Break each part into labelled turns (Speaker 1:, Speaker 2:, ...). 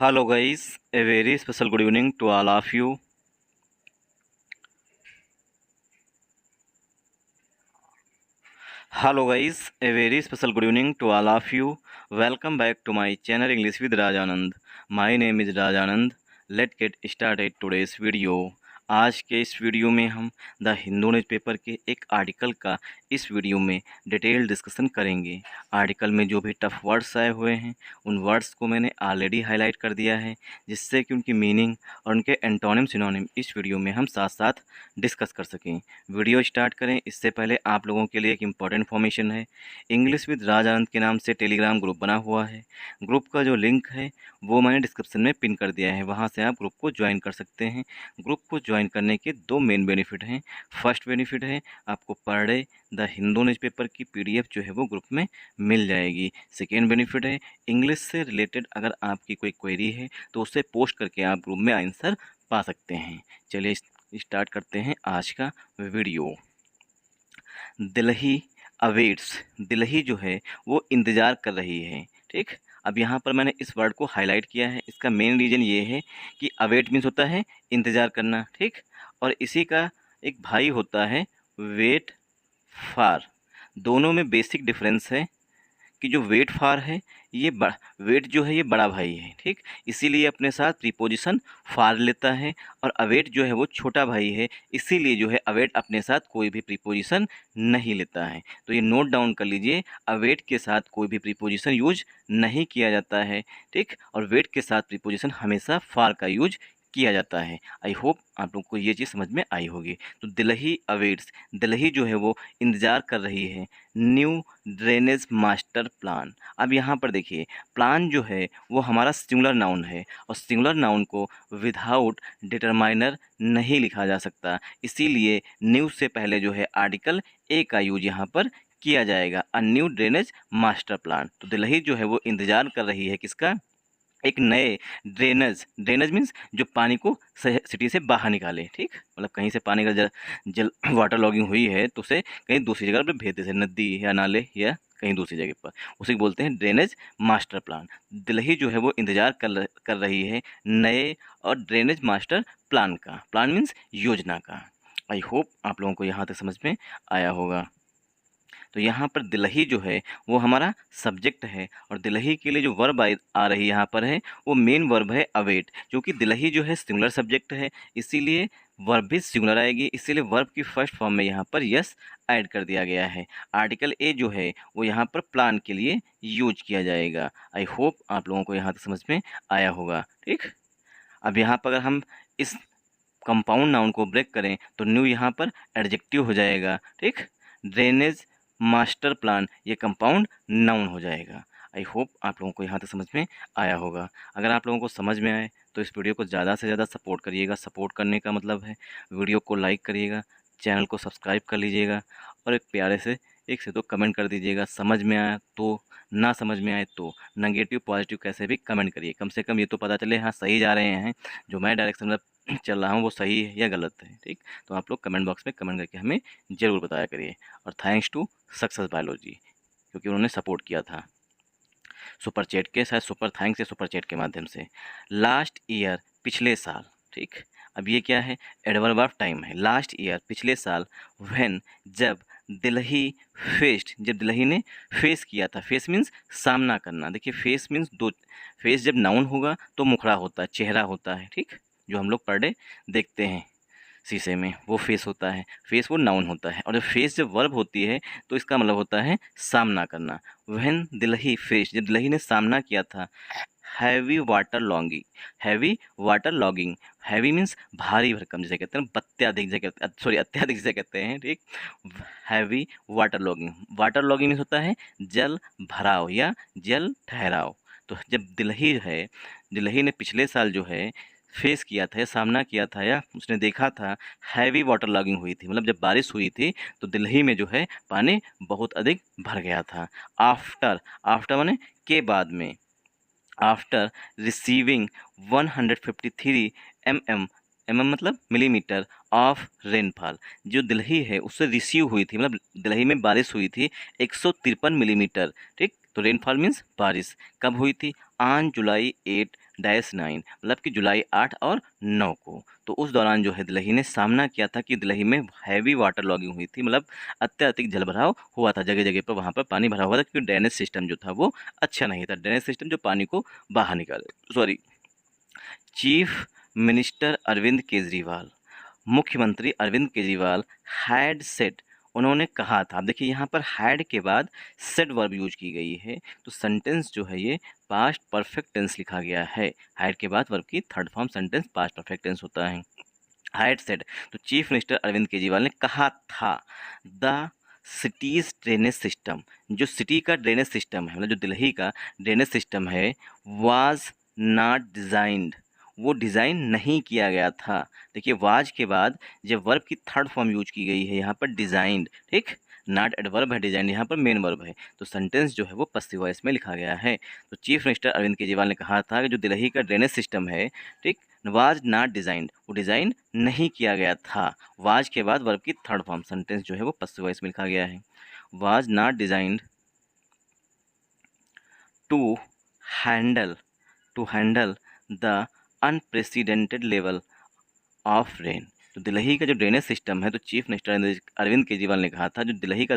Speaker 1: Hello guys, a very special good evening to all of you. Hello guys, a very special good evening to all of you. Welcome back to my channel English with Rajanand. My name is Rajanand. Let's get started today's video. आज के इस video में हम the Hindu newspaper के एक article का इस video में डिटेल डिस्कशन करेंगे। आर्टिकल में जो भी टफ वर्ड्स आए हुए हैं उन वर्ड्स को मैंने ऑलरेडी हाईलाइट कर दिया है, जिससे कि उनकी मीनिंग और उनके एंटोनिम सिनोनिम इस वीडियो में हम साथ साथ डिस्कस कर सकें। वीडियो स्टार्ट करें इससे पहले आप लोगों के लिए एक इम्पॉर्टेंट इन्फॉर्मेशन है। इंग्लिश विद राजानंद के नाम से टेलीग्राम ग्रुप बना हुआ है। ग्रुप का जो लिंक है वो मैंने डिस्क्रिप्शन में पिन कर दिया है, वहाँ से आप ग्रुप को ज्वाइन कर सकते हैं। ग्रुप को ज्वाइन करने के दो मेन बेनिफिट हैं। फर्स्ट बेनिफिट है आपको per day the Hindu newspaper की PDF जो है वो ग्रुप में मिल जाएगी। सेकेंड बेनिफिट है इंग्लिश से रिलेटेड अगर आपकी कोई क्वेरी है तो उसे पोस्ट करके आप ग्रुप में आंसर पा सकते हैं। चलिए स्टार्ट करते हैं आज का वीडियो। दिल्ली अवेट्स, दिल्ली जो है वो इंतज़ार कर रही है। ठीक, अब यहाँ पर मैंने इस वर्ड को हाईलाइट किया है। इसका मेन रीज़न ये है कि अवेट मीन्स होता है इंतज़ार करना, ठीक, और इसी का एक भाई होता है वेट फार। दोनों में बेसिक डिफरेंस है कि जो वेट फार है ये वेट जो है ये बड़ा भाई है, ठीक, इसीलिए अपने साथ प्रीपोजिशन फार लेता है, और अवेट जो है वो छोटा भाई है, इसीलिए जो है अवेट अपने साथ कोई भी प्रीपोजिशन नहीं लेता है। तो ये नोट डाउन कर लीजिए, अवेट के साथ कोई भी प्रीपोजिशन यूज नहीं किया जाता है, ठीक, और वेट के साथ प्रीपोजिशन हमेशा फार का यूज किया जाता है। आई होप आप लोग को ये चीज़ समझ में आई होगी। तो दिल्ली अवेट्स, दिल्ली जो है वो इंतज़ार कर रही है न्यू ड्रेनेज मास्टर प्लान। अब यहाँ पर देखिए, प्लान जो है वो हमारा सिंगुलर नाउन है, और सिंगुलर नाउन को विदाउट डिटरमाइनर नहीं लिखा जा सकता, इसीलिए न्यू से पहले जो है आर्टिकल ए का यूज यहाँ पर किया जाएगा, a new drainage master plan. तो दिल्ली जो है वो इंतज़ार कर रही है किसका? एक नए ड्रेनेज, ड्रेनेज मीन्स जो पानी को सिटी से बाहर निकाले, ठीक, मतलब कहीं से पानी का जल वाटर लॉगिंग हुई है तो उसे कहीं दूसरी जगह पर भेज दे, जैसे नदी या नाले या कहीं दूसरी जगह पर, उसे बोलते हैं ड्रेनेज मास्टर प्लान। दिल्ली जो है वो इंतज़ार कर रही है नए और ड्रेनेज मास्टर प्लान का। प्लान मीन्स योजना का। आई होप आप लोगों को यहाँ तक समझ में आया होगा। तो यहाँ पर दिल्ली जो है वो हमारा सब्जेक्ट है, और दिल्ली के लिए जो वर्ब आ रही यहाँ पर है वो मेन वर्ब है अवेट, जो कि दिल्ली जो है सिंगुलर सब्जेक्ट है, इसीलिए वर्ब भी सिंगुलर आएगी, इसीलिए वर्ब की फर्स्ट फॉर्म में यहाँ पर यस ऐड कर दिया गया है। आर्टिकल ए जो है वो यहाँ पर प्लान के लिए यूज किया जाएगा। आई होप आप लोगों को यहाँ तक समझ में आया होगा, ठीक। अब यहाँ पर अगर हम इस कंपाउंड नाउन को ब्रेक करें तो न्यू यहाँ पर एडजेक्टिव हो जाएगा, ठीक। ड्रेनेज मास्टर प्लान ये कंपाउंड नाउन हो जाएगा। आई होप आप लोगों को यहाँ तक समझ में आया होगा। अगर आप लोगों को समझ में आए तो इस वीडियो को ज़्यादा से ज़्यादा सपोर्ट करिएगा। सपोर्ट करने का मतलब है वीडियो को लाइक करिएगा, चैनल को सब्सक्राइब कर लीजिएगा, और एक प्यारे से एक से दो कमेंट कर दीजिएगा। समझ में आया तो, ना समझ में आए तो, नेगेटिव पॉजिटिव कैसे भी कमेंट करिए, कम से कम ये तो पता चले हाँ सही जा रहे हैं, जो मैं डायरेक्शन में चल रहा हूँ वो सही है या गलत है, ठीक। तो आप लोग कमेंट बॉक्स में कमेंट करके हमें ज़रूर बताया करिए। और थैंक्स टू सक्सेस बायोलॉजी, क्योंकि उन्होंने सपोर्ट किया था सुपर चैट के, शायद सुपर थैंक्स या सुपर चैट के माध्यम से। लास्ट ईयर पिछले साल, ठीक। अब ये क्या है? एडवर्ब ऑफ टाइम है। लास्ट ईयर पिछले साल, व्हेन जब, दिल्ली फेस्ड जब दिल्ली ने फेस किया था। फेस मीन्स सामना करना। देखिए फेस मीन्स दो, फेस जब नाउन होगा तो मुखड़ा होता है, चेहरा होता है, ठीक, जो हम लोग पर डे देखते हैं शीशे में, वो फेस होता है। फेस वो नाउन होता है, और जब फेस जब वर्ब होती है तो इसका मतलब होता है सामना करना। व्हेन दिल्ली फेस, जब दिल्ली ने सामना किया था heavy water logging, heavy water logging, heavy means भारी भरकम जिसे कहते हैं, अत्याधिक जिसे कहते हैं, सॉरी अत्याधिक जिसे कहते हैं, ठीक। Heavy water logging, water logging means होता है जल भराव या जल ठहराव। तो जब दिल्ली है, दिल्ली ने पिछले साल जो है फेस किया था या सामना किया था या उसने देखा था हैवी वाटर लॉगिंग हुई थी, मतलब जब बारिश हुई थी तो दिल्ली में जो है पानी बहुत अधिक भर गया था। आफ्टर, आफ्टर माने के बाद में, आफ्टर रिसीविंग 153 mm, मतलब मिलीमीटर ऑफ रेनफॉल, जो दिल्ली है उससे रिसीव हुई थी, मतलब दिल्ली में बारिश हुई थी 153 मिलीमीटर, ठीक। तो रेनफॉल मीन्स बारिश कब हुई थी? ऑन जुलाई 8 -9 मतलब कि जुलाई 8 और 9 को। तो उस दौरान जो है दिल्ली ने सामना किया था कि दिल्ली में हैवी वाटर लॉगिंग हुई थी, मतलब अत्यधिक जलभराव हुआ था, जगह-जगह पर वहाँ पर पानी भरा हुआ था क्योंकि ड्रेनेज सिस्टम जो था वो अच्छा नहीं था। ड्रेनेज सिस्टम जो पानी को बाहर निकाले, sorry. Chief minister Arvind Kejriwal, मुख्यमंत्री अरविंद केजरीवाल हैड सेड, उन्होंने कहा था। अब देखिए यहाँ पर हैड के बाद सेड वर्ब यूज की गई है, तो सेंटेंस जो है ये पास्ट परफेक्ट टेंस लिखा गया है। हैड के बाद वर्ब की third form sentence past perfect tense होता है। हैड सेड, तो चीफ मिनिस्टर अरविंद केजरीवाल ने कहा था, द सिटीज ड्रेनेज सिस्टम, जो सिटी का ड्रेनेज सिस्टम है, मतलब जो दिल्ली का ड्रेनेज सिस्टम है, वाज नॉट डिजाइंड, वो डिज़ाइन नहीं किया गया था। देखिए वाज के बाद जब वर्ब की थर्ड फॉर्म यूज की गई है यहाँ पर डिज़ाइंड, ठीक, नॉट एडवर्ब है, डिजाइन यहाँ पर मेन वर्ब है, तो सेंटेंस जो है वो पसिव वॉइस में लिखा गया है। तो चीफ मिनिस्टर अरविंद केजरीवाल ने कहा था कि जो दिल्ली का ड्रेनेज सिस्टम है, ठीक, वाज नॉट डिजाइंड, वो डिज़ाइन नहीं किया गया था। वाज के बाद वर्ब की थर्ड फॉर्म सेंटेंस जो है वो पसिव वॉइस में लिखा गया है। Was not designed to handle the unprecedented level of rain. तो दिल्ली का जो ड्रेनेज सिस्टम है, तो चीफ मिनिस्टर अरविंद केजरीवाल ने कहा था जो दिल्ली का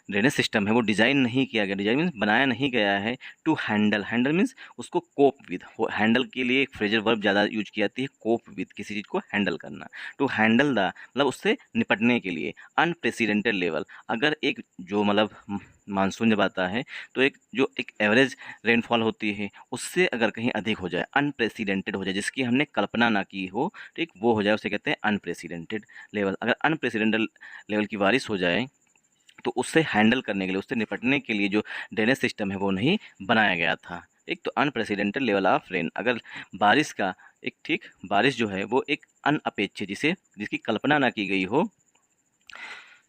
Speaker 1: ड्रेनेज सिस्टम है वो डिज़ाइन नहीं किया गया, डिज़ाइन मीन्स बनाया नहीं गया है, टू हैंडल, हैंडल मीन्स उसको कोप विद, हैंडल के लिए एक फ्रेजल वर्ब ज़्यादा यूज की जाती है, कोप विद, किसी चीज़ को हैंडल करना, टू हैंडल द मतलब उससे निपटने के लिए, अनप्रेसिडेंटेड लेवल, अगर एक जो मतलब मानसून जब आता है तो एक एवरेज रेनफॉल होती है उससे अगर कहीं अधिक हो जाए, अनप्रेसिडेंटेड हो जाए, जिसकी हमने कल्पना ना की हो, ठीक, वो हो जाए, उसे कहते हैं अनप्रेसिडेंटेड लेवल। अगर अनप्रेसिडेंटेड लेवल की बारिश हो जाए तो उससे हैंडल करने के लिए, उससे निपटने के लिए जो ड्रेनेज सिस्टम है वो नहीं बनाया गया था। एक तो अनप्रेसिडेंटेड लेवल ऑफ रेन, अगर बारिश का एक, ठीक, बारिश जो है वो एक अनअपेक्षित, जिसकी कल्पना ना की गई हो,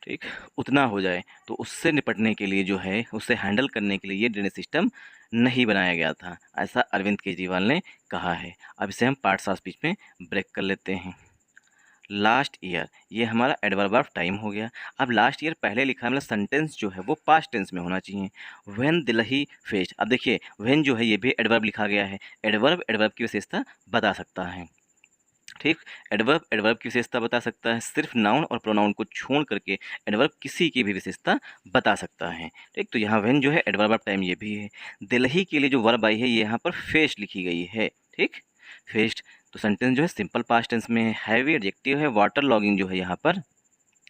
Speaker 1: ठीक, उतना हो जाए, तो उससे निपटने के लिए जो है, उससे हैंडल करने के लिए ये ड्रेनेज सिस्टम नहीं बनाया गया था, ऐसा अरविंद केजरीवाल ने कहा है। अब इसे हम पार्ट्स ऑफ स्पीच में ब्रेक कर लेते हैं। लास्ट ईयर, ये हमारा एडवर्ब ऑफ टाइम हो गया। अब लास्ट ईयर पहले लिखा है, मतलब सेंटेंस जो है वो पास्ट टेंस में होना चाहिए। व्हेन दिल्ली फेस्ट, अब देखिए व्हेन जो है ये भी एडवर्ब लिखा गया है। एडवर्ब की विशेषता बता सकता है, ठीक, एडवर्ब की विशेषता बता सकता है, सिर्फ नाउन और प्रोनाउन को छोड़ करके एडवर्ब किसी की भी विशेषता बता सकता है, ठीक। तो यहाँ व्हेन जो है एडवर्ब ऑफ टाइम ये भी है। दिल्ली के लिए जो वर्ब आई है ये यहाँ पर फेस्ट लिखी गई है, ठीक, फेस्ट। तो सेंटेंस जो है सिंपल पास्ट टेंस में है, हैवी एडजेक्टिव है, वाटर लॉगिंग जो है यहाँ पर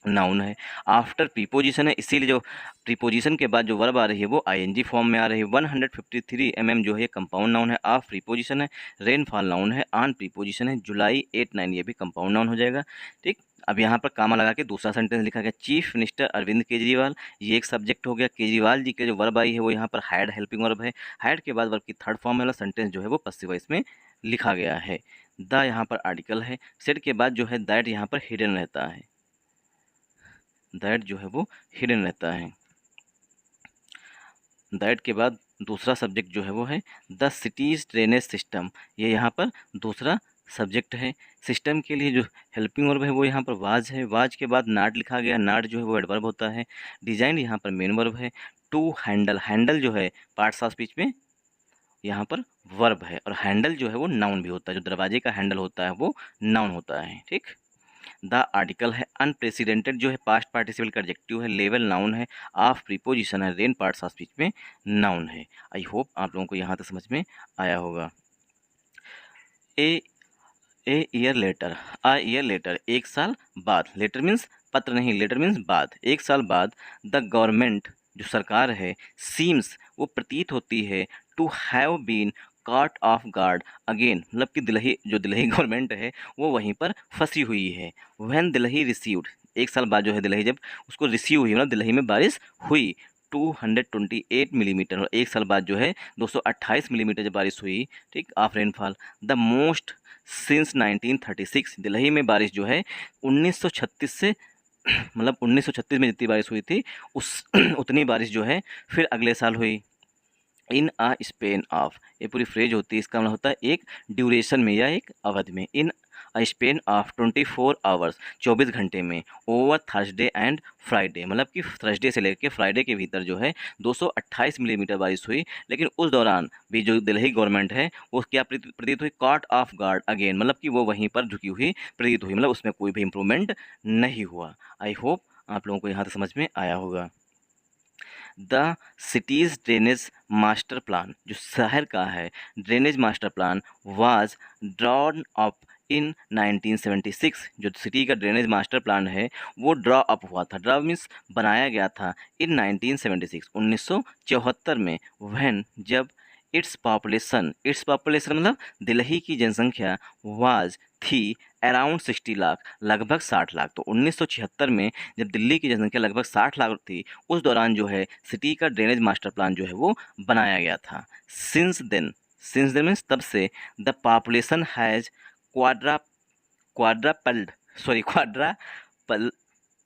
Speaker 1: नाउन है, आफ्टर प्रीपोजिशन है, इसीलिए जो प्रीपोजिशन के बाद जो वर्ब आ रही है वो आईएनजी फॉर्म में आ रही है। 153 mm जो है कंपाउंड नाउन है, ऑफ प्रीपोजिशन है, रेनफॉल नाउन है, ऑन प्रीपोजिशन है, जुलाई 8-9 ये भी कंपाउंड नाउन हो जाएगा, ठीक। अब यहाँ पर कामा लगा के दूसरा सेंटेंस लिखा गया, चीफ मिनिस्टर अरविंद केजरीवाल, ये एक सब्जेक्ट हो गया। केजरीवाल जी के जो वर्ब आई है वो यहाँ पर हैड हेल्पिंग वर्ब है, हैड के बाद वर्ब की थर्ड फॉर्म वाला सेंटेंस जो है वो पसिव वॉइस में लिखा गया है। द यहाँ पर आर्टिकल है, सेड के बाद जो है दैट यहाँ पर हिडन रहता है, दैट जो है वो हिडन रहता है। दैट के बाद दूसरा सब्जेक्ट जो है वो है द सिटीज ड्रेनेज सिस्टम, ये यहाँ पर दूसरा सब्जेक्ट है। सिस्टम के लिए जो हेल्पिंग वर्ब है वो यहाँ पर वाज है, वाज के बाद नाट लिखा गया, नाट जो है वो एडवर्ब होता है। डिजाइन यहाँ पर मेन वर्ब है। टू हैंडल, हैंडल जो है पार्ट्स ऑफ स्पीच में यहाँ पर वर्ब है, और हैंडल जो है वो नाउन भी होता है, जो दरवाजे का हैंडल होता है वो नाउन होता है, ठीक। द आर्टिकल है, अनप्रेसिडेंटेड जो है पास्ट पार्टिसिपल का एडजेक्टिव है, लेवल नाउन है, ऑफ प्रीपोजिशन है, रेन पार्ट्स ऑफ स्पीच में नाउन है। आई होप आप लोगों को यहाँ तक समझ में आया होगा। A year later, a year later, एक साल बाद, लेटर मीन्स पत्र नहीं, लेटर मीन्स बाद, एक साल बाद, द गवर्नमेंट जो सरकार है, सीम्स वो प्रतीत होती है, to have been caught off guard again, मतलब कि दिल्ली गवर्नमेंट है वो वहीं पर फंसी हुई है। व्हेन दिल्ली रिसीव्ड, एक साल बाद जो है दिल्ली जब उसको रिसीव हुई, मतलब दिल्ली में बारिश हुई, 228 मिलीमीटर, और एक साल बाद जो है 228 मिलीमीटर जब बारिश हुई, ठीक, of rainfall, the most since 1936, Delhi में बारिश जो है 1936 से मतलब 1936 में जितनी बारिश हुई थी उस उतनी बारिश जो है फिर अगले साल हुई। इन आ स्पेन ऑफ, ये पूरी फ्रेज होती है, इसका मतलब होता है एक ड्यूरेशन में या एक अवधि में। इन अ स्पेन ऑफ 24 आवर्स, 24 घंटे में, ओवर थर्सडे एंड फ्राइडे, मतलब कि थर्सडे से लेकर फ्राइडे के भीतर जो है 228 मिलीमीटर बारिश हुई। लेकिन उस दौरान भी जो दिल्ली गवर्नमेंट है वो क्या प्रतीत हुई, कॉट ऑफ गार्ड अगेन, मतलब कि वो वहीं पर झुकी हुई प्रतीत हुई, मतलब उसमें कोई भी इम्प्रूवमेंट नहीं हुआ। आई होप आप लोगों को यहाँ तक समझ में आया होगा। The cities drainage master plan, जो शहर का है drainage master plan, was drawn up in 1976, जो सिटी का ड्रेनेज मास्टर प्लान है वो ड्रॉ अप हुआ था, ड्रॉ मीन्स बनाया गया था, इन 1976 1974 में, व्हेन जब इट्स पॉपुलेशन मतलब दिल्ली की जनसंख्या वाज थी अराउंड 60 लाख, लगभग 60 लाख। तो 1976 में जब दिल्ली की जनसंख्या लगभग 60 लाख थी, उस दौरान जो है सिटी का ड्रेनेज मास्टर प्लान जो है वो बनाया गया था। सिंस देन मीन्स तब से, the population has quadra quadrupled sorry quadruple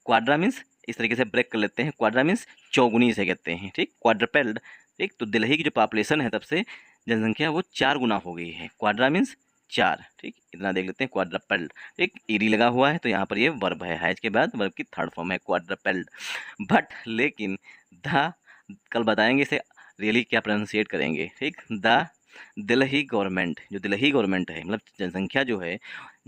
Speaker 1: quadra means इस तरीके से ब्रेक कर लेते हैं, क्वाड्रा मीन्स चौगुनी से कहते हैं, ठीक, क्वाड्रपेल्ड, ठीक। तो दिल्ली की जो पॉपुलेशन है तब से जनसंख्या वो 4 गुना हो गई है, क्वाड्रा मीन्स 4, ठीक, इतना देख लेते हैं, क्वाड्रपेल्ड, ठीक, ईडी लगा हुआ है तो यहाँ पर ये वर्ब है, हैज के बाद वर्ब की थर्ड फॉर्म है क्वाड्रपेल्ड। बट लेकिन द, कल बताएंगे इसे रियली क्या प्रोनाउंसिएट करेंगे, ठीक, द दिल्ली गवर्नमेंट, जो दिल्ली गवर्नमेंट है मतलब जनसंख्या जो है,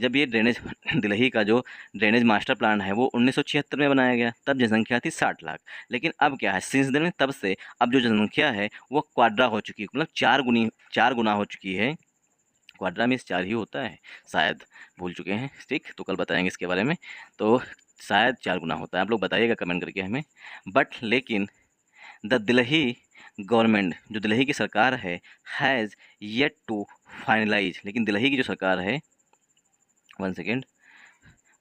Speaker 1: जब ये ड्रेनेज दिल्ली का जो ड्रेनेज मास्टर प्लान है वो 1976 में बनाया गया, तब जनसंख्या थी 60 लाख। लेकिन अब क्या है, सिंस देन, तब से अब जो जनसंख्या है वो क्वाड्रा हो चुकी है, मतलब 4 गुना हो चुकी है। क्वाड्रा में 4 ही होता है शायद, भूल चुके हैं, ठीक, तो कल बताएंगे इसके बारे में। तो शायद 4 गुना होता है, आप लोग बताइएगा कमेंट करके हमें। बट लेकिन द दिल्ली गवर्नमेंट, जो दिल्ली की सरकार है, हैज़ येट टू फाइनलाइज, लेकिन दिल्ली की जो सरकार है, वन सेकेंड,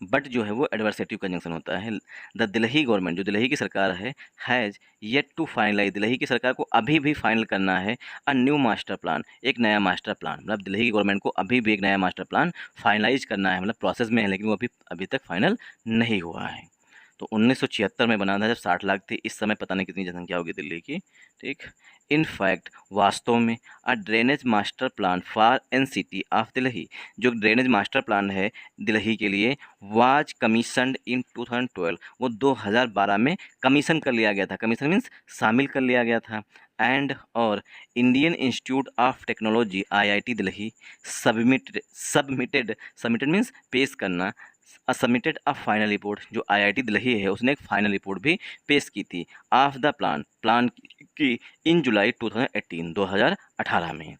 Speaker 1: बट जो है वो एडवर्सेटिव कंजंक्शन होता है। द दिल्ली गवर्नमेंट, जो दिल्ली की सरकार है, has yet to finalise, Delhi की सरकार को अभी भी फाइनल करना है अ न्यू मास्टर प्लान, एक नया मास्टर प्लान, मतलब दिल्ली की गवर्नमेंट को अभी भी एक नया मास्टर प्लान फाइनलाइज करना है, मतलब प्रोसेस में है लेकिन वो अभी तक फाइनल नहीं हुआ है। तो 1976 में बना था जब 60 लाख थी, इस समय पता नहीं कितनी जनसंख्या होगी दिल्ली की, ठीक। इन फैक्ट, वास्तव में, a drainage master plan for an city of Delhi, जो ड्रेनेज मास्टर प्लान है दिल्ली के लिए, वाज कमीशनड इन 2012, वो 2012 में कमीशन कर लिया गया था, कमीशन मीन्स शामिल कर लिया गया था। एंड और Indian institute of technology IIT Delhi submitted means पेश करना, सबमिटेड अ फाइनल रिपोर्ट, जो आईआईटी दिल्ली है उसने एक फाइनल रिपोर्ट भी पेश की थी ऑफ द प्लान की इन जुलाई 2018 में।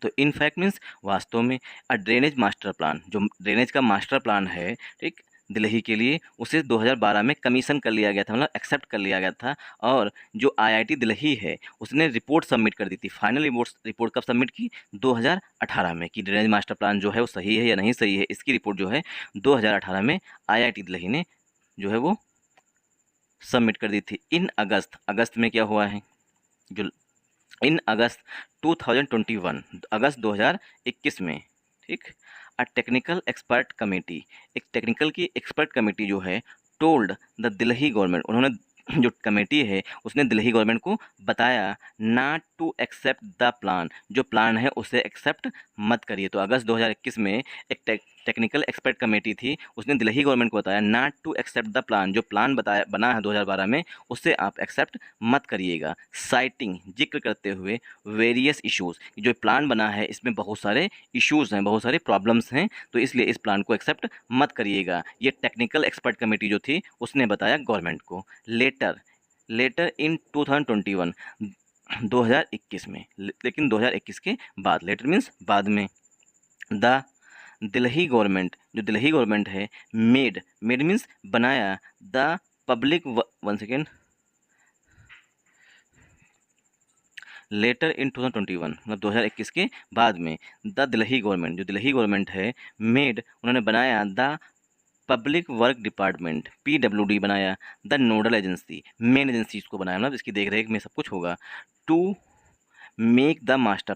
Speaker 1: तो इन फैक्ट मीन्स वास्तव में, अ ड्रेनेज मास्टर प्लान, जो ड्रेनेज का मास्टर प्लान है, ठीक, दिल्ली के लिए, उसे 2012 में कमीशन कर लिया गया था, मतलब एक्सेप्ट कर लिया गया था। और जो आईआईटी दिल्ली है उसने रिपोर्ट सबमिट कर दी थी, फाइनल रिपोर्ट कब सबमिट की, 2018 में, कि ड्रेनेज मास्टर प्लान जो है वो सही है या नहीं सही है, इसकी रिपोर्ट जो है 2018 में आईआईटी दिल्ली ने जो है वो सबमिट कर दी थी। इन अगस्त में क्या हुआ है, जो इन अगस्त 2021, अगस्त 2021 में, ठीक, अ टेक्निकल एक्सपर्ट कमेटी, एक टेक्निकल की एक्सपर्ट कमेटी जो है, टोल्ड द दिल्ली गवर्नमेंट, उन्होंने जो कमेटी है उसने दिल्ली गवर्नमेंट को बताया not to accept the plan, जो प्लान है उसे एक्सेप्ट मत करिए। तो अगस्त 2021 में एक टेक्निकल एक्सपर्ट कमेटी थी, उसने दिल्ली गवर्नमेंट को बताया not to accept the plan, जो प्लान बना है 2012 में उससे आप एक्सेप्ट मत करिएगा। साइटिंग, जिक्र करते हुए, वेरियस इश्यूज़, जो प्लान बना है इसमें बहुत सारे इश्यूज़ हैं, बहुत सारे प्रॉब्लम्स हैं, तो इसलिए इस प्लान को एक्सेप्ट मत करिएगा। ये टेक्निकल एक्सपर्ट कमेटी जो थी उसने बताया गवर्नमेंट को। लेटर इन 2021, 2021 में, लेकिन 2021 के बाद, लेटर मीन्स बाद में, द दिल्ली गवर्नमेंट, जो दिल्ली गवर्नमेंट है, मेड मीन्स बनाया, the public, one second, later in 2021 मतलब 2021 के बाद में, द दिल्ली गवर्नमेंट, जो दिल्ली गवर्नमेंट है, मेड, उन्होंने बनाया, the public work department, PWD बनाया, the nodal agency, main agency इसको बनाया, मतलब इसकी देखरेख में सब कुछ होगा, to make the master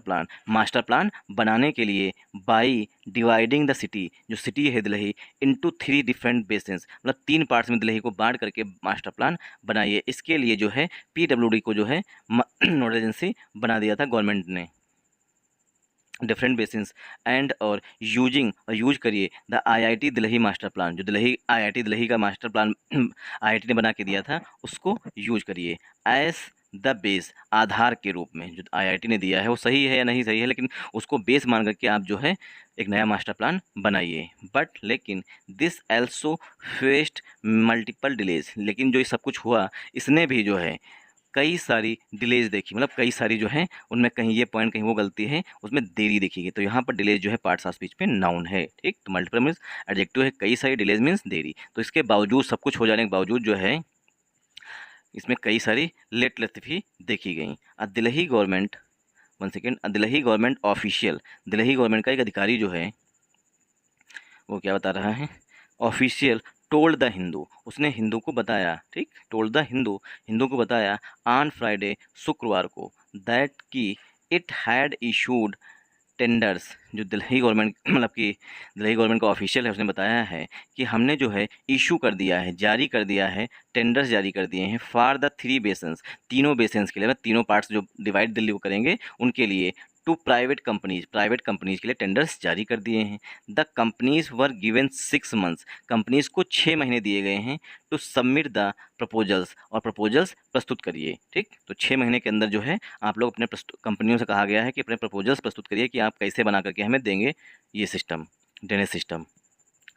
Speaker 1: plan बनाने के लिए, बाई डिवाइडिंग द सिटी, जो सिटी है दिल्ली, इनटू 3 डिफरेंट बेसिन्स, मतलब 3 पार्ट्स में दिल्ली को बांट करके मास्टर प्लान बनाइए। इसके लिए जो है पीडब्ल्यूडी को जो है नोडल एजेंसी बना दिया था गवर्नमेंट ने। डिफरेंट बेसिन्स एंड और यूज करिए the IIT Delhi master plan, जो दिल्ली आईआईटी दिल्ली का मास्टर प्लान आईआईटी ने बना के दिया था, उसको यूज करिए एज द बेस, आधार के रूप में। जो आईआईटी ने दिया है वो सही है या नहीं सही है, लेकिन उसको बेस मान करके आप जो है एक नया मास्टर प्लान बनाइए। बट लेकिन this also faced multiple delays, लेकिन जो ये सब कुछ हुआ इसने भी जो है कई सारी डिलेज देखी, मतलब कई सारी जो है उनमें कहीं ये पॉइंट कहीं वो गलती है, उसमें देरी देखी गई। तो यहाँ पर डिलेज जो है पार्ट्स ऑफ स्पीच पे नाउन है, ठीक। तो मल्टीपल मीन्स एडजेक्टिव है, कई सारी डिलेज मीन्स देरी। तो इसके बावजूद, सब कुछ हो जाने के बावजूद जो है इसमें कई सारी लेट भी देखी गई। Delhi government, one second, Delhi government official, Delhi government का एक अधिकारी जो है वो क्या बता रहा है, ऑफिशियल टोल्ड द हिंदू, उसने हिंदू को बताया, ठीक, टोल्ड द हिंदू, हिंदू को बताया ऑन फ्राइडे, शुक्रवार को, दैट कि इट हैड इशूड टेंडर्स, जो दिल्ली गवर्नमेंट मतलब कि दिल्ली गवर्नमेंट का ऑफिशियल है, उसने बताया है कि हमने जो है इशू कर दिया है, जारी कर दिया है, टेंडर्स जारी कर दिए हैं फॉर द 3 बेसन्स, तीनों बेसन्स के लिए, मतलब तीनों पार्ट्स जो डिवाइड दिल्ली को करेंगे उनके लिए, to private companies, private companies के लिए टेंडर्स जारी कर दिए हैं। The companies were given 6 months, companies को 6 महीने दिए गए हैं टू सबमिट द प्रपोजल्स, और प्रपोजल्स प्रस्तुत करिए, ठीक। तो 6 महीने के अंदर जो है आप लोग अपने कंपनियों से कहा गया है कि अपने प्रपोजल्स प्रस्तुत करिए कि आप कैसे बना करके हमें देंगे ये सिस्टम, ड्रेनेज सिस्टम,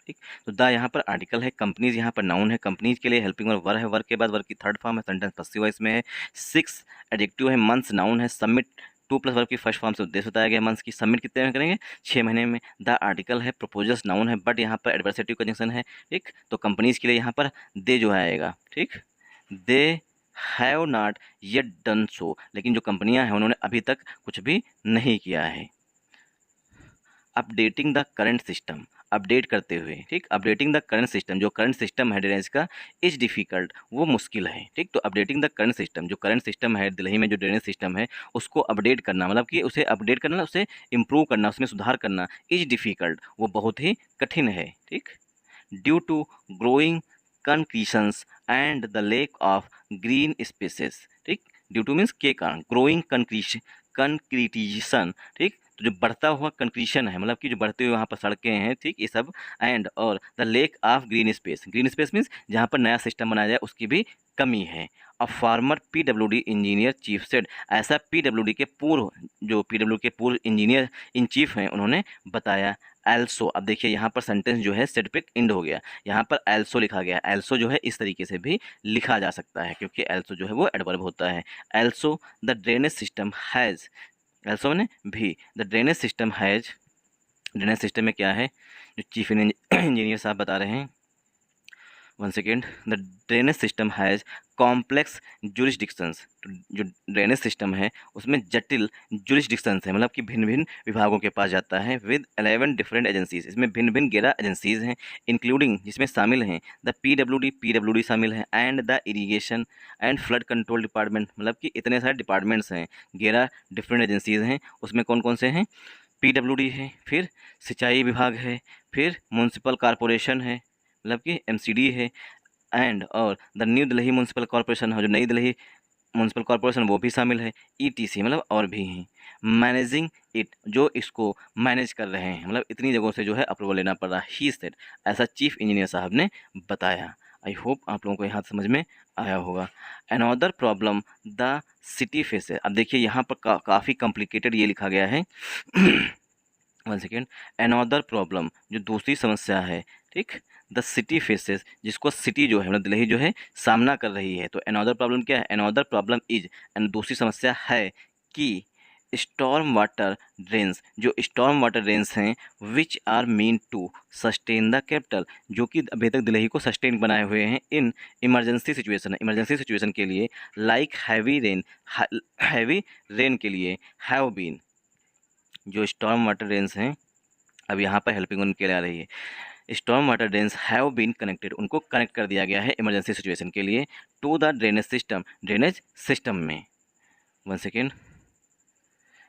Speaker 1: ठीक। तो द यहाँ पर आर्टिकल है, कंपनीज यहाँ पर नाउन है, कंपनीज के लिए हेल्पिंग वर्ब वर है, वर्क के बाद वर्क की थर्ड फॉर्म है, सेंटेंस पस्सिव वॉइस में है, 6 एडजेक्टिव है, मंथ्स नाउन है, सबमिट 2 प्लस वर्ब की फर्स्ट फॉर्म से उद्देश्य बताया गया, मंथ्स की, सबमिट कितने में करेंगे 6 महीने में। द आर्टिकल है, प्रपोजल्स नाउन है, बट यहाँ पर एडवर्सेटिव कंजंक्शन है, ठीक। तो कंपनीज के लिए यहाँ पर दे जो आएगा, ठीक, they have not yet done so, लेकिन जो कंपनियां हैं उन्होंने अभी तक कुछ भी नहीं किया है। Updating the current system, update करते हुए, ठीक, अपडेटिंग द करंट सिस्टम, जो करंट सिस्टम है ड्रेनेज का, इज डिफिकल्ट, वो मुश्किल है, ठीक। तो अपडेटिंग द करंट सिस्टम, जो करंट सिस्टम है दिल्ली में, जो ड्रेनेज सिस्टम है उसको अपडेट करना, मतलब कि उसे अपडेट करना, उसे इम्प्रूव करना, उसमें सुधार करना, इज डिफिकल्ट, वो बहुत ही कठिन है, ठीक। Due to growing concretions and the lack of green spaces, ठीक। ड्यू टू मीन्स के कारण, ग्रोइंग कंक्रीटिजेशन, ठीक। तो जो बढ़ता हुआ कंक्रीशन है, मतलब कि जो बढ़ते हुए वहाँ पर सड़कें हैं, ठीक, ये सब, एंड और the lack of green space, green space means जहाँ पर नया सिस्टम बनाया जाए उसकी भी कमी है। A farmer PWD engineer chief said, ऐसा पीडब्ल्यूडी के पूर्व, जो पीडब्ल्यू के पूर्व इंजीनियर इन चीफ हैं उन्होंने बताया। एल्सो, अब देखिए यहाँ पर सेंटेंस जो है सेट पे एंड हो गया, यहाँ पर एल्सो लिखा गया, एल्सो जो है इस तरीके से भी लिखा जा सकता है क्योंकि एल्सो जो है वो एडवर्ब होता है। Also the drainage system has, also ने भी, the drainage system has, drainage system में क्या है जो चीफ इंजीनियर साहब बता रहे हैं, one second, the drainage system has complex jurisdictions, जो ड्रेनेज सिस्टम है उसमें जटिल जुरिस्डिक्शंस है, मतलब कि भिन्न भिन्न विभागों के पास जाता है, विद 11 डिफरेंट एजेंसीज, इसमें भिन्न भिन्न 11 एजेंसीज हैं, इंक्लूडिंग, जिसमें शामिल हैं द पीडब्ल्यूडी शामिल है, and the irrigation and flood control department, मतलब कि इतने सारे डिपार्टमेंट्स हैं, 11 डिफरेंट एजेंसीज हैं, उसमें कौन कौन से हैं, पीडब्ल्यूडी है, फिर सिंचाई विभाग है, फिर म्यूनसिपल कॉरपोरेशन है, मतलब कि एमसीडी है, एंड और the new Delhi municipal corporation है, जो नई दिल्ली म्यूनसिपल कॉरपोरेशन वो भी शामिल है, ईटीसी, मतलब और भी हैं, मैनेजिंग इट, जो इसको मैनेज कर रहे हैं, मतलब इतनी जगहों से जो है अप्रूवल लेना पड़ रहा है, ही सेड, ऐसा चीफ इंजीनियर साहब ने बताया। आई होप आप लोगों को यहाँ समझ में आया होगा। Another problem the city face है, अब देखिए यहाँ पर काफ़ी कॉम्प्लिकेटेड ये लिखा गया है वन सेकेंड, अनदर प्रॉब्लम, जो दूसरी समस्या है, ठीक, द सिटी फेसेस, जिसको सिटी जो है मतलब दिल्ली जो है सामना कर रही है, तो अनदर प्रॉब्लम क्या है, अनदर प्रॉब्लम इज, एंड दूसरी समस्या है कि स्टॉर्म वाटर ड्रेन्स, जो स्टॉर्म वाटर ड्रेन्स हैं, which are mean to sustain the capital, जो कि अभी तक दिल्ली को सस्टेन बनाए हुए हैं in emergency situation, emergency situation के लिए, लाइक हैवी रेन के लिए, हैव बीन, जो स्टॉर्म वाटर ड्रेन्स हैं, अब यहाँ पर हेल्पिंग उनके लिए आ रही है, storm water drains have been connected, उनको कनेक्ट कर दिया गया है इमरजेंसी सिचुएशन के लिए, to the drainage system, drainage system में। One second,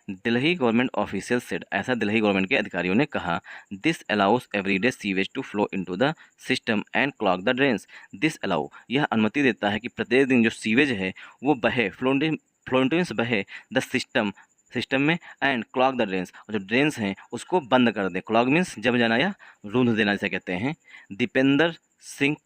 Speaker 1: Delhi government official said, ऐसा दिल्ली गवर्नमेंट के अधिकारियों ने कहा, this allows everyday sewage to flow into the system and clog the drains, this allow, यह अनुमति देता है कि प्रत्येक दिन जो सीवेज है वो बहे, फ्लोटिंग्स बहे द सिस्टम, सिस्टम में, एंड क्लॉग द ड्रेन्स, और जो ड्रेन्स हैं उसको बंद कर दें। क्लॉग मीन्स जम जाना या रूंध देना जिसे कहते हैं। दीपेंद्र सिंह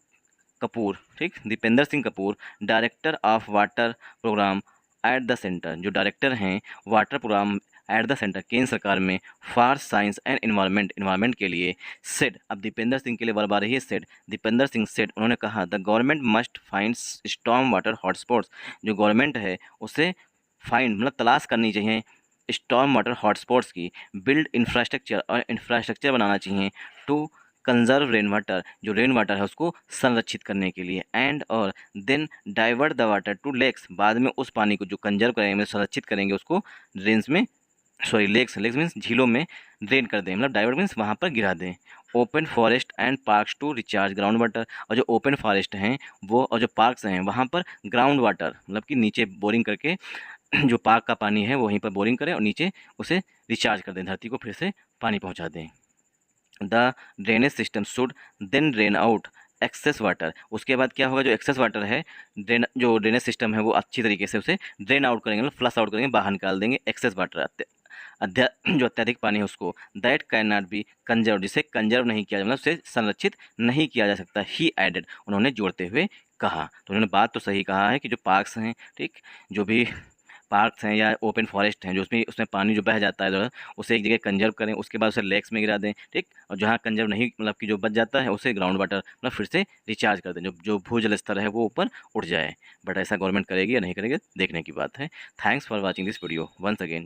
Speaker 1: कपूर, ठीक, Dipendra Singh Kapoor, director of water programme at the centre, जो डायरेक्टर हैं water programme at the centre केंद्र सरकार में फॉर साइंस एंड इन्वायरमेंट के लिए, सेड, अब दीपेंद्र सिंह के लिए वर्ब आ रही है सेड, दीपेंद्र सिंह सेड, उन्होंने कहा the government must find storm water hotspots, जो गवर्नमेंट है उसे फाइंड मतलब तलाश करनी चाहिए स्टॉर्म वाटर हॉटस्पॉट्स की, बिल्ड इंफ्रास्ट्रक्चर, और इंफ्रास्ट्रक्चर बनाना चाहिए टू कंजर्व रेन वाटर, जो रेन वाटर है उसको संरक्षित करने के लिए, एंड और then divert the water to lakes, बाद में उस पानी को जो कंजर्व करेंगे मतलब संरक्षित करेंगे उसको ड्रेन्स में, सॉरी लेक्स मीन्स झीलों में ड्रेन कर दें, मतलब डाइवर्ट मीन्स वहाँ पर गिरा दें। Open forest and parks to recharge ground water, और जो ओपन फॉरेस्ट हैं वो और जो पार्क्स हैं वहाँ पर ग्राउंड वाटर मतलब कि नीचे बोरिंग करके जो पार्क का पानी है वहीं पर बोरिंग करें और नीचे उसे रिचार्ज कर दें, धरती को फिर से पानी पहुँचा दें। The drainage system should then drain out excess water, उसके बाद क्या होगा जो एक्सेस वाटर है जो ड्रेनेज सिस्टम है वो अच्छी तरीके से उसे ड्रेन आउट करेंगे, मतलब फ्लश आउट करेंगे, बाहर निकाल देंगे एक्सेस वाटर, जो अत्यधिक पानी है उसको, that can not be conserve, जिसे कंजर्व नहीं किया जा मतलब उसे संरक्षित नहीं किया जा सकता, ही एडेड, उन्होंने जोड़ते हुए कहा। तो उन्होंने बात तो सही कहा है कि जो पार्क्स हैं, ठीक, जो भी पार्क्स हैं या ओपन फॉरेस्ट हैं जो उसमें पानी जो बह जाता है इधर उसे एक जगह कंजर्व करें, उसके बाद उसे लेक्स में गिरा दें, ठीक, और जहाँ कंजर्व नहीं मतलब कि जो बच जाता है उसे ग्राउंड वाटर मतलब फिर से रिचार्ज कर दें, जो भूजल स्तर है वो ऊपर उठ जाए। बट ऐसा गवर्नमेंट करेगी या नहीं करेगी देखने की बात है। Thanks for watching this video once again.